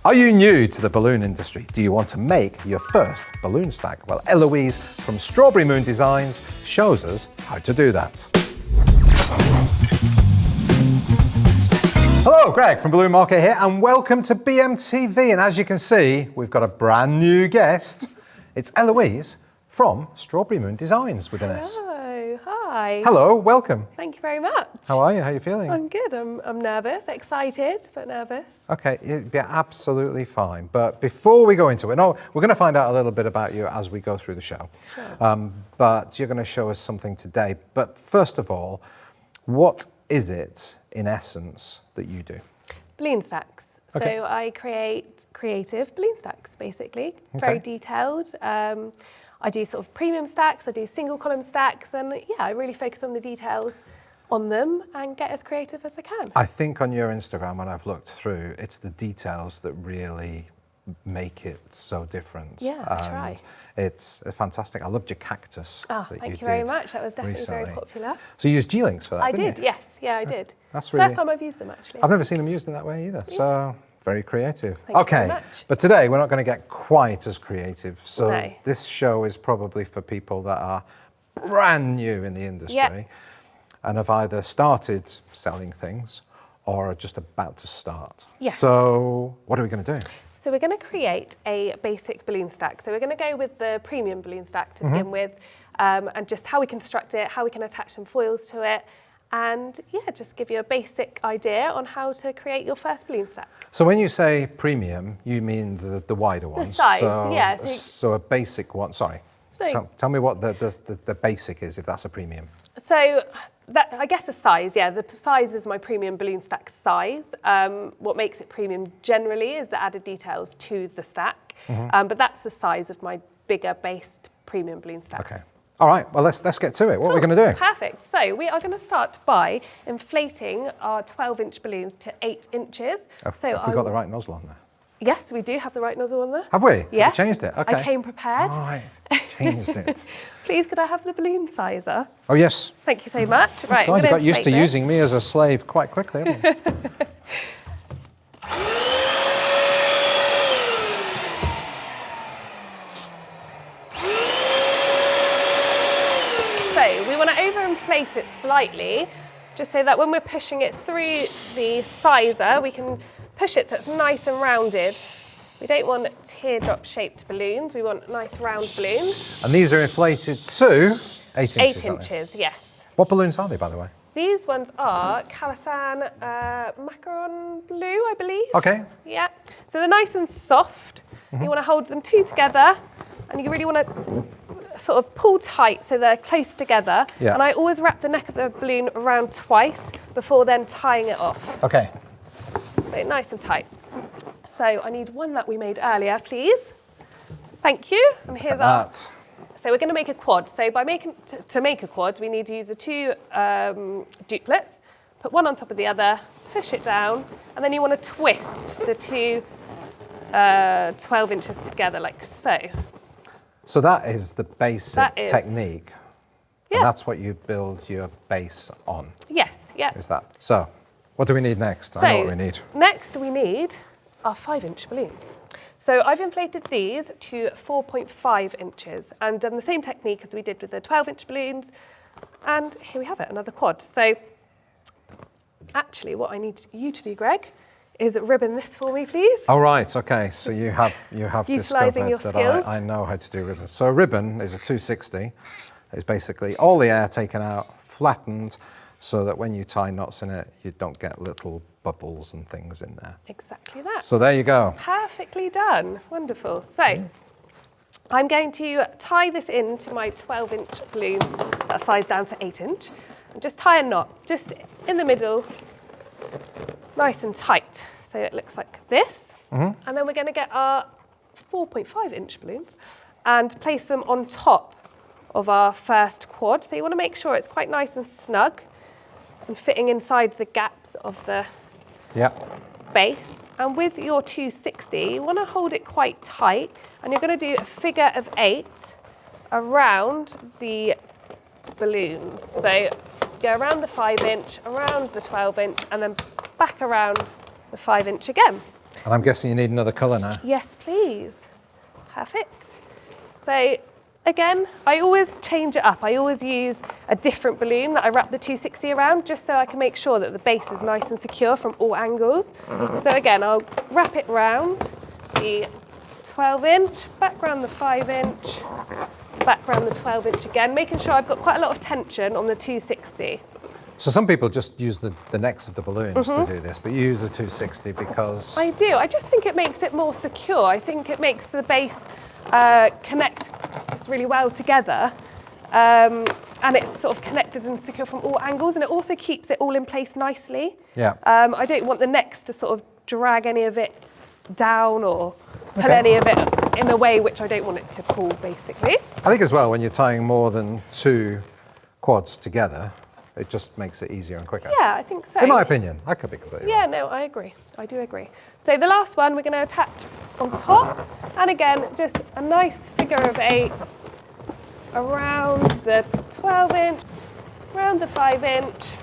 Are you new to the balloon industry? Do you want to make your first balloon stack? Well, Eloise from Strawberry Moon Designs shows us how to do that. Hello, Greg from Balloon Market here, and welcome to BMTV. And as you can see, we've got a brand new guest. It's Eloise from Strawberry Moon Designs with an S. Hello, hi. Hello, welcome. Thank you very much. How are you? How are you feeling? I'm good. I'm nervous, excited, but nervous. Okay, you'll be absolutely fine. But before we go into it, no, we're going to find out a little bit about you as we go through the show. Sure. But you're going to show us something today. But first of all, what is it, in essence, that you do? Balloon stacks. Okay. So I create creative balloon stacks, basically. Very detailed. I do sort of premium stacks, I do single column stacks, and yeah, I really focus on the details on them and get as creative as I can. I think on your Instagram, when I've looked through, it's the details that really make it so different. Yeah, I try. And it's fantastic. I loved your cactus that thank you you very did much. That was definitely recently. very popular. So you used G-links for that, I didn't did, you? yes. Yeah, I did. That's really... First time I've used them, actually. I've never seen them used in that way either, so very creative. Thank you Okay, very much. but today we're not going to get quite as creative. So No. this show is probably for people that are brand new in the industry and have either started selling things or are just about to start. Yeah. So what are we going to do? So we're going to create a basic balloon stack. So we're going to go with the premium balloon stack to begin with, and just how we construct it, how we can attach some foils to it, and yeah, just give you a basic idea on how to create your first balloon stack. So when you say premium, you mean the wider ones? size, so, yeah. So a basic one, sorry. So- Tell me what the basic is, if that's a premium. So that, I guess the size, yeah, the size is my premium balloon stack size. What makes it premium generally is the added details to the stack, but that's the size of my bigger based premium balloon stacks. Okay. All right, well, let's get to it. What are we going to do? Perfect. So we are going to start by inflating our 12-inch balloons to 8 inches. Have we got the right nozzle on there? Yes, we do have the right nozzle on there. Have we? Yes. Have we changed it? Okay. I came prepared. All right, changed it. Please, could I have the balloon sizer? Oh, yes. Thank you so much. Right, God, I'm you gonna got used to inflate this. using me as a slave quite quickly, haven't you? So we want to overinflate it slightly, just so that when we're pushing it through the sizer, we can push it so it's nice and rounded. We don't want teardrop shaped balloons, we want nice round balloons. And these are inflated to 8 inches, 8 aren't they? inches, yes. What balloons are they, by the way? These ones are Calasan Macaron Blue, I believe. Okay. Yeah. So they're nice and soft. You want to hold them two together, and you really want to sort of pull tight so they're close together. Yeah. And I always wrap the neck of the balloon around twice before then tying it off. Okay. So nice and tight. So I need one that we made earlier, please. Thank you. And here's our... That. So we're going to make a quad. So by to make a quad, we need to use the two duplets, put one on top of the other, push it down, and then you want to twist the two 12 inches together like so. So that is the basic That is. technique. Yeah. And that's what you build your base on, Yes, yeah. is that? So what do we need next? I know what we need. Next we need our 5-inch balloons. So I've inflated these to 4.5 inches and done the same technique as we did with the 12-inch balloons. And here we have it, another quad. So actually what I need you to do, Greg, is ribbon this for me, please. Oh, right, okay. So you have Utilising your discovered that skills. I know how to do ribbons. So a ribbon is a 260. It's basically all the air taken out, flattened, so that when you tie knots in it, you don't get little bubbles and things in there. Exactly that. So there you go. Perfectly done. Wonderful. So I'm going to tie this into my 12-inch balloons that size down to 8-inch. And just tie a knot just in the middle, nice and tight. So it looks like this. And then we're going to get our 4.5-inch balloons and place them on top of our first quad. So you want to make sure it's quite nice and snug and fitting inside the gaps of the base. And with your 260, you want to hold it quite tight, and you're going to do a figure of 8 around the balloons. So go around the 5-inch, around the 12-inch, and then back around the 5-inch again. And I'm guessing you need another colour now. Yes, please. Perfect. So again, I always change it up. I always use a different balloon that I wrap the 260 around, just so I can make sure that the base is nice and secure from all angles. So again, I'll wrap it round the 12-inch, back round the 5-inch, back round the 12-inch again, making sure I've got quite a lot of tension on the 260. So some people just use the necks of the balloons to do this, but you use the 260 because... I do. I just think it makes it more secure. I think it makes the base connect just really well together. And it's sort of connected and secure from all angles, and it also keeps it all in place nicely. Yeah. I don't want the necks to sort of drag any of it down or pull any of it in a way which I don't want it to pull, basically. I think as well, when you're tying more than 2 quads together, it just makes it easier and quicker. Yeah, I think so. In my opinion. I could be completely wrong. Yeah, no, I agree. I do agree. So the last one we're going to attach on top, and again, just a nice figure of 8 around the 12-inch, around the 5-inch,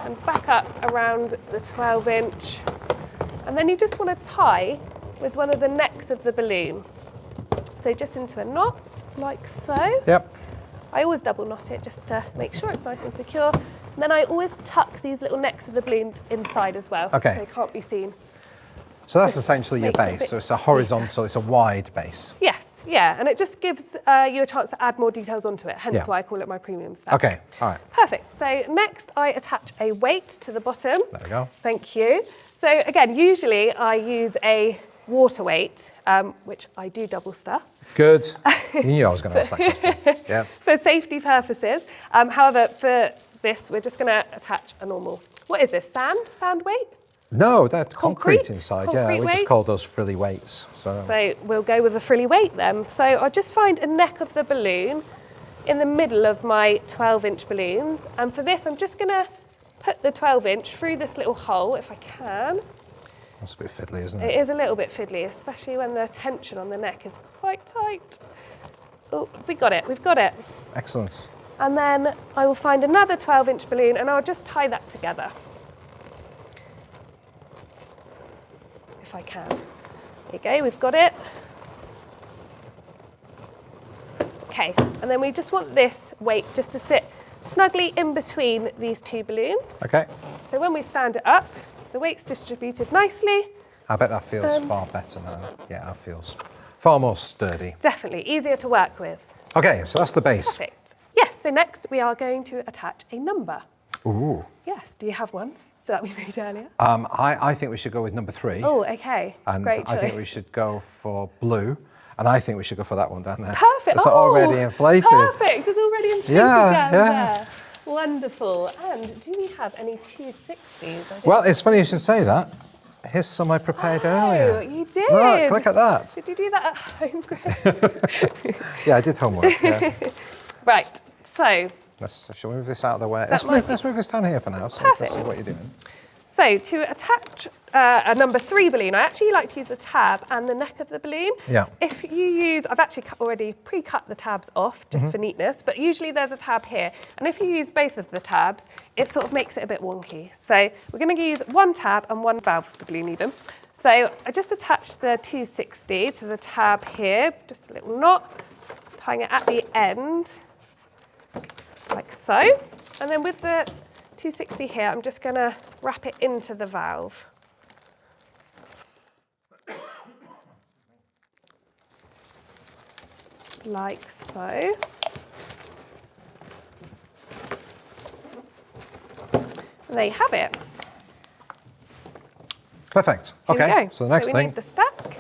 and back up around the 12-inch. And then you just want to tie with one of the necks of the balloon. So just into a knot, like so. Yep. I always double knot it just to make sure it's nice and secure. And then I always tuck these little necks of the balloons inside as well, Okay. so they can't be seen. So that's essentially your Makes it a base. bit So it's a horizontal, it's a wide base. Yes, yeah, and it just gives you a chance to add more details onto it, hence Yeah. why I call it my premium stack. Okay, all right. Perfect. So next I attach a weight to the bottom. There we go. Thank you. So again, usually I use a water weight, which I do double stuff. Good. You knew I was going to ask that question. Yes. For safety purposes. However, for this, we're just going to attach a normal, what is this, sand weight? No, that concrete Concrete? inside, Concrete yeah. We just weight? call those frilly weights. So So we'll go with a frilly weight then. So I'll just find a neck of the balloon in the middle of my 12-inch balloons. And for this, I'm just going to put the 12-inch through this little hole, if I can. that's a bit fiddly, isn't It it? is a little bit fiddly, especially when the tension on the neck is quite tight. Oh, we got it, we've got it. Excellent. And then I will find another 12-inch balloon and I'll just tie that together. If I can. There you go, we've got it. Okay, and then we just want this weight just to sit snugly in between these 2 balloons. Okay. So when we stand it up, the weight's distributed nicely. I bet that feels far better now. Yeah, that feels far more sturdy. Definitely easier to work with. Okay, so that's the base. Perfect. Yes, so next we are going to attach a number. Ooh. Yes, do you have one that we made earlier? I think we should go with number 3. Oh, okay. And Great I think choice. we should go for blue. And I think we should go for that one down there. Perfect. It's already inflated. Perfect. It's already inflated Yeah, down there. Wonderful. And do we have any 260s? Well, it's funny you should say that. Here's some I prepared earlier. Oh, you did. Look at that. Did you do that at home, Greg? Yeah, I did homework. Yeah. Right. So Shall we move this out of the way? Let's move this down here for now so we can see Perfect. what you're doing. So to attach a number 3 balloon, I actually like to use a tab and the neck of the balloon. Yeah. If you use, I've actually already pre-cut the tabs off just for neatness, but usually there's a tab here. And if you use both of the tabs, it sort of makes it a bit wonky. So we're going to use 1 tab and 1 valve for the balloon even. So I just attached the 260 to the tab here, just a little knot, tying it at the end, like so. And then with the 260 here, I'm just going to wrap it into the valve. Like so. And there you have it. Perfect. Here we Okay, go. so the next we thing. need the stack.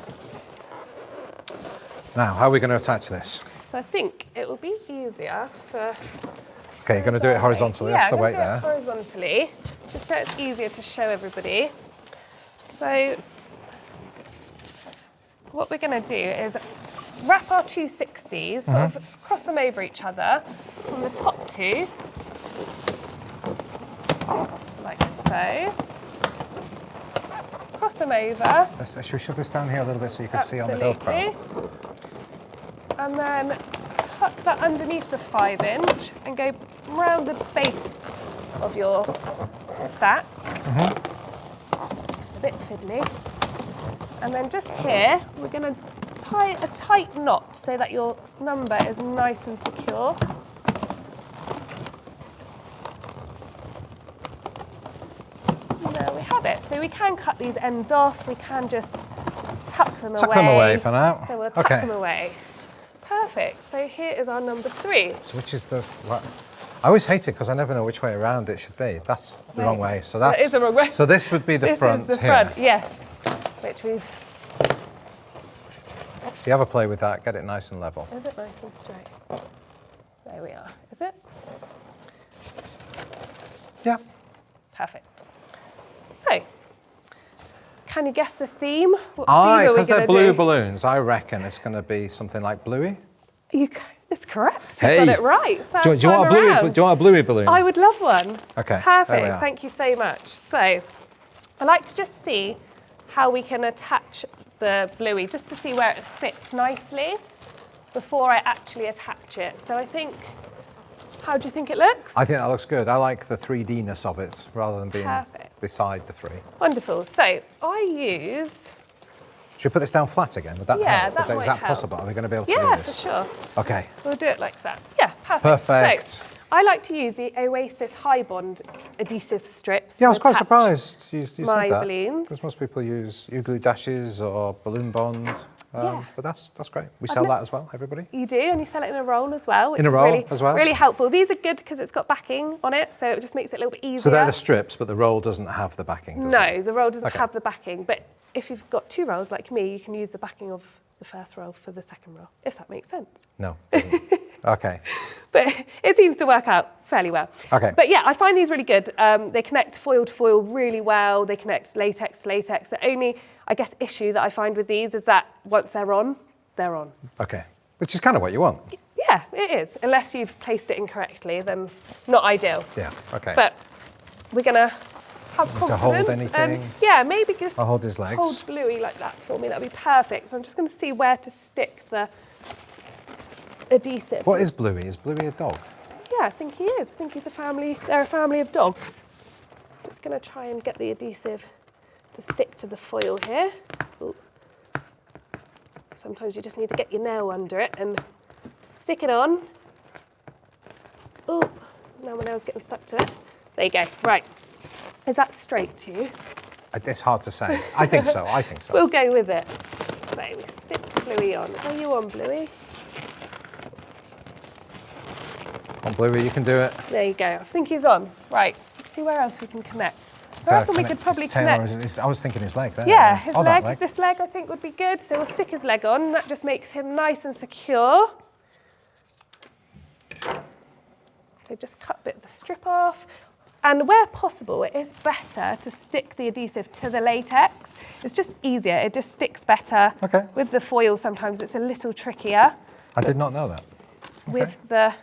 Now, how are we going to attach this? So I think it will be easier for... Okay, you're going to do it horizontally. That's the weight there. Horizontally, just so it's easier to show everybody. So what we're going to do is wrap our 260s, sort of cross them over each other from the top 2, like so. Cross them over. Should we shove this down here a little bit so you can see on the Velcro? Absolutely. And then tuck that underneath the 5-inch and go round the base of your stack. It's a bit fiddly. And then just here, we're going to tie a tight knot so that your number is nice and secure. And there we have it. So we can cut these ends off, we can just tuck them away. Tuck them away for now. So we'll tuck them away. Perfect. So here is our number 3. So which is the... What? I always hate it because I never know which way around it should be. That's the wrong way. So that's... That is the wrong way. So this would be the front here. This is the here. front, yes. Which we've... So you have a play with that, get it nice and level. Is it nice and straight? There we are. Is it? Yeah. Perfect. So, can you guess the theme? What theme are we Because they're gonna blue do? balloons, I reckon it's going to be something like Bluey. It's correct. Hey. You got it right. Do you want a Bluey balloon? I would love one. Okay. Perfect. There we are. Thank you so much. So, I like to just see how we can attach the Bluey, just to see where it fits nicely before I actually attach it. So I think, how do you think it looks? I think that looks good. I like the 3D-ness of it rather than being Perfect. beside the 3. Wonderful. So I use... Should we put this down flat again? Would that Yeah, help? that might Is that help. possible? Are we going to be able to do Yeah, this? for sure. Okay. We'll do it like that. Yeah, perfect. Perfect. So, I like to use the Oasis High Bond adhesive strips. Yeah, I was to quite attach surprised you said my that. balloons. Because most people use glue dashes or balloon bond. Yeah. But that's great. We sell that as well, everybody. You do, and you sell it in a roll as well. Which In a is roll really, as well? Really helpful. These are good because it's got backing on it, so it just makes it a little bit easier. So they're the strips, but the roll doesn't have the backing, does it? No, the roll doesn't Okay. have the backing, but if you've got 2 rolls like me, you can use the backing of the first roll for the second roll, if that makes sense. No. Doesn't. Okay. But it seems to work out fairly well. Okay. But yeah, I find these really good. They connect foil to foil really well. They connect latex to latex. The only, I guess, issue that I find with these is that once they're on, they're on. Okay. Which is kind of what you want. Yeah, it is. Unless you've placed it incorrectly, then not ideal. Yeah. Okay. But we're gonna have to confidence. hold anything? And yeah, maybe just I'll hold his legs. hold Bluey like that for me. That'd be perfect. So I'm just going to see where to stick the adhesive. What is Bluey? Is Bluey a dog? Yeah, I think he is. I think he's a family. They're a family of dogs. Just going to try and get the adhesive to stick to the foil here. Ooh. Sometimes you just need to get your nail under it and stick it on. Oh, now my nail's getting stuck to it. There you go. Right. Is that straight to you? It's hard to say. I think so. I think so. We'll go with it. So we stick Bluey on. Are you on, Bluey? Come on, Bluey, you can do it. There you go. I think he's on. Right. Let's see where else we can connect. So I reckon we could probably his tail connect. or I was thinking his leg there. Yeah, his Oh, that leg. This leg I think would be good. So we'll stick his leg on. That just makes him nice and secure. So just cut a bit of the strip off. And where possible, it is better to stick the adhesive to the latex. It's just easier. It just sticks better. Okay. With the foil, sometimes it's a little trickier. I did not know that. With the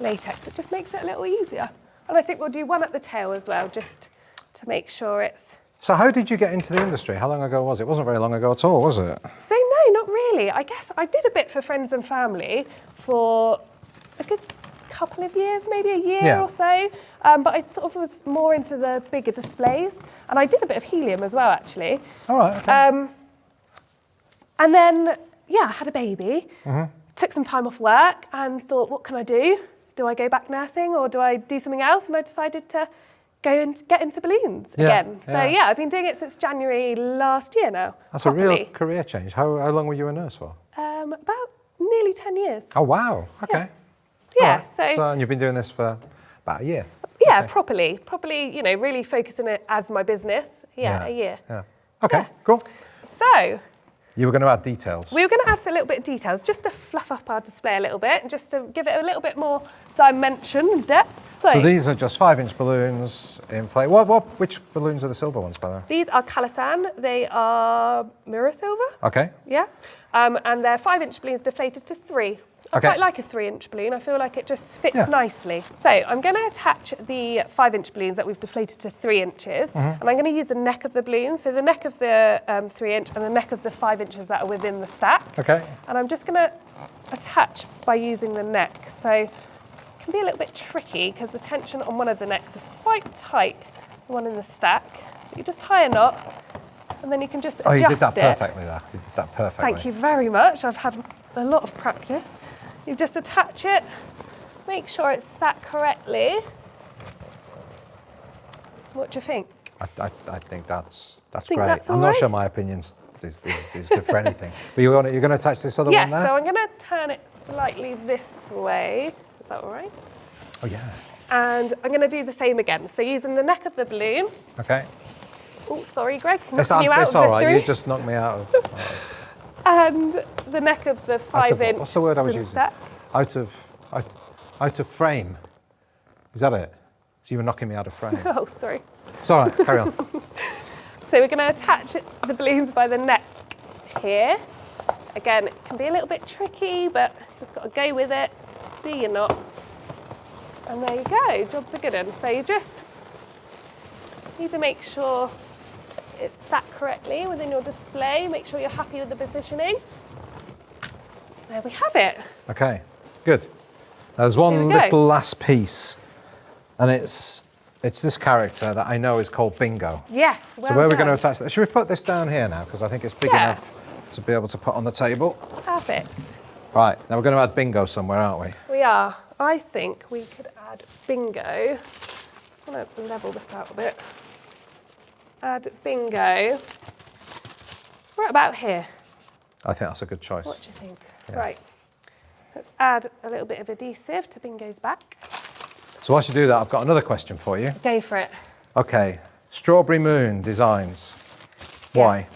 latex, it just makes it a little easier. And I think we'll do one at the tail as well, just to make sure it's... So how did you get into the industry? How long ago was it? It wasn't very long ago at all, was it? So no, not really. I guess I did a bit for friends and family for a good couple of years, maybe a year or so. But I sort of was more into the bigger displays. And I did a bit of helium as well, actually. All right, okay. And then, yeah, I had a baby, took some time off work and thought, what can I do? Do I go back nursing or do I do something else? And I decided to go and get into balloons again. So yeah, I've been doing it since January last year now. That's properly. a real career change. How long were you a nurse for? About nearly 10 years. Oh, wow. Okay. Yeah, Right. So and you've been doing this for about a year? Yeah, Okay. properly, you know, really focusing it as my business. Yeah, a year. Yeah. Okay, Yeah. cool. So You were going to add details. we were going to add a little bit of details just to fluff up our display a little bit and just to give it a little bit more dimension and depth. So these are just 5-inch balloons, Inflate. Which balloons are the silver ones, by the way? These are Calasan. They are mirror silver. Okay. Yeah. And they're 5-inch balloons deflated to 3. I Okay. quite like a 3-inch balloon. I feel like it just fits Yeah. nicely. So I'm going to attach the 5-inch balloons that we've deflated to 3 inches. And I'm going to use the neck of the balloon. So the neck of the 3-inch and the neck of the 5 inches that are within the stack. Okay. And I'm just going to attach by using the neck. So it can be a little bit tricky because the tension on one of the necks is quite tight, the one in the stack. But you just tie a knot and then you can just Oh, adjust you did that it. perfectly there. You did that perfectly. Thank you very much. I've had a lot of practice. You just attach it, make sure it's sat correctly. What do you think? I think that's Think great. that's I'm all not right? sure my opinion is good for anything. But you're going to attach this other one Yeah, there? so I'm going to turn it slightly this way. Is that all right? Oh, yeah. And I'm going to do the same again. So using the neck of the balloon. Okay. Oh, sorry, Greg. It's knocking you out all of the right. three. You just knocked me out of... And the neck of the 5-inch. What's the word I was using? set. Out of frame. Is that it? So you were knocking me out of frame. Oh, sorry. It's all right. Carry on. So we're going to attach the balloons by the neck here. Again, it can be a little bit tricky, but just got to go with it. Do your knot. And there you go. Job's a good one. So you just need to make sure it's sat correctly within your display. Make sure you're happy with the positioning. There we have it. Okay. Good. There's one Here we go. little last piece, and it's this character that I know is called Bingo. Yes. So where are we going to attach that? Should we put this down here now? Because I think it's big Yeah. enough to be able to put on the table. Perfect. Right, now we're going to add Bingo somewhere, aren't we? We are. I think we could add Bingo. Just want to level this out a bit. Add Bingo. Right about here. I think that's a good choice. What do you think? Yeah. Right. Let's add a little bit of adhesive to Bingo's back. So whilst you do that, I've got another question for you. Go for it. Okay, Strawberry Moon Designs. Why?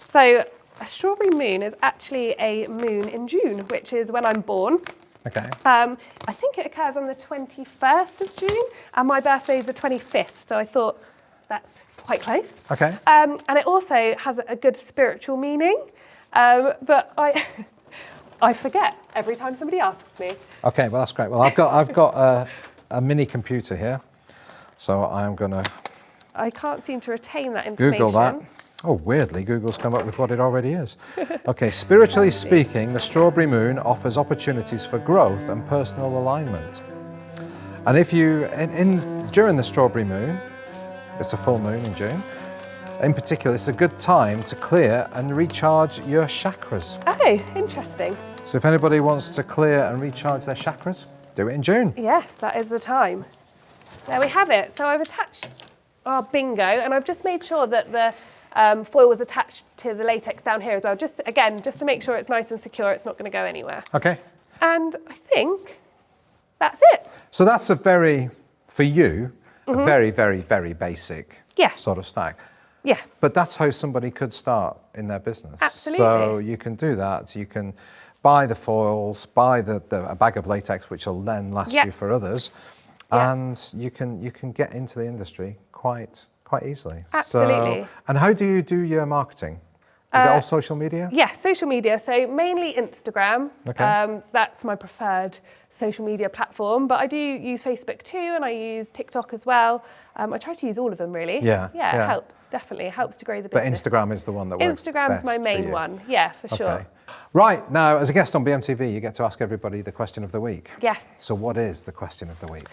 So a strawberry moon is actually a moon in June, which is when I'm born. Okay. I think it occurs on the 21st of June, and my birthday is the 25th, so I thought that's quite close. Okay. And it also has a good spiritual meaning, but I forget every time somebody asks me. Okay, well that's great. Well, I've got a mini computer here, so I'm going to I can't seem to retain that information. Google that. Oh, weirdly, Google's come up with what it already is. Okay, spiritually speaking, the strawberry moon offers opportunities for growth and personal alignment. And if you, during the strawberry moon, it's a full moon in June, in particular, it's a good time to clear and recharge your chakras. Oh, interesting. So if anybody wants to clear and recharge their chakras, do it in June. Yes, that is the time. There we have it. So I've attached our Bingo, and I've just made sure that the foil was attached to the latex down here as well. Just to make sure it's nice and secure, it's not going to go anywhere. Okay. And I think that's it. So that's a very very, very, very basic Yeah. sort of stack. Yeah. But that's how somebody could start in their business. Absolutely. So you can do that. You can buy the foils, buy a bag of latex, which will then last Yeah. you for others, Yeah. and you can get into the industry quite easily. Absolutely. So, and how do you do your marketing? Is it all social media? Yeah, social media. So mainly Instagram. Okay. That's my preferred social media platform. But I do use Facebook too, and I use TikTok as well. I try to use all of them really. Yeah, Yeah, yeah. it helps. Definitely, it helps to grow the But business. Instagram is the one that works Instagram's best my for main you. one. Yeah, for sure. Right, now as a guest on BMTV, you get to ask everybody the question of the week. Yes. So what is the question of the week?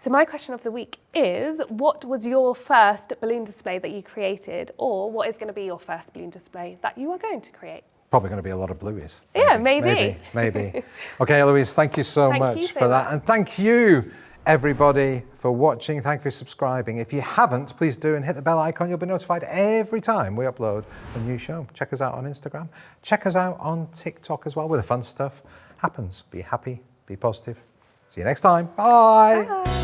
So my question of the week is, what was your first balloon display that you created, or what is going to be your first balloon display that you are going to create? Probably going to be a lot of Blueys. Yeah, maybe. Maybe. Okay, Eloise, thank you so Thank much you so for that. much. And thank you, everybody, for watching. Thank you for subscribing. If you haven't, please do and hit the bell icon. You'll be notified every time we upload a new show. Check us out on Instagram. Check us out on TikTok as well, where the fun stuff happens. Be happy, be positive. See you next time. Bye. Bye.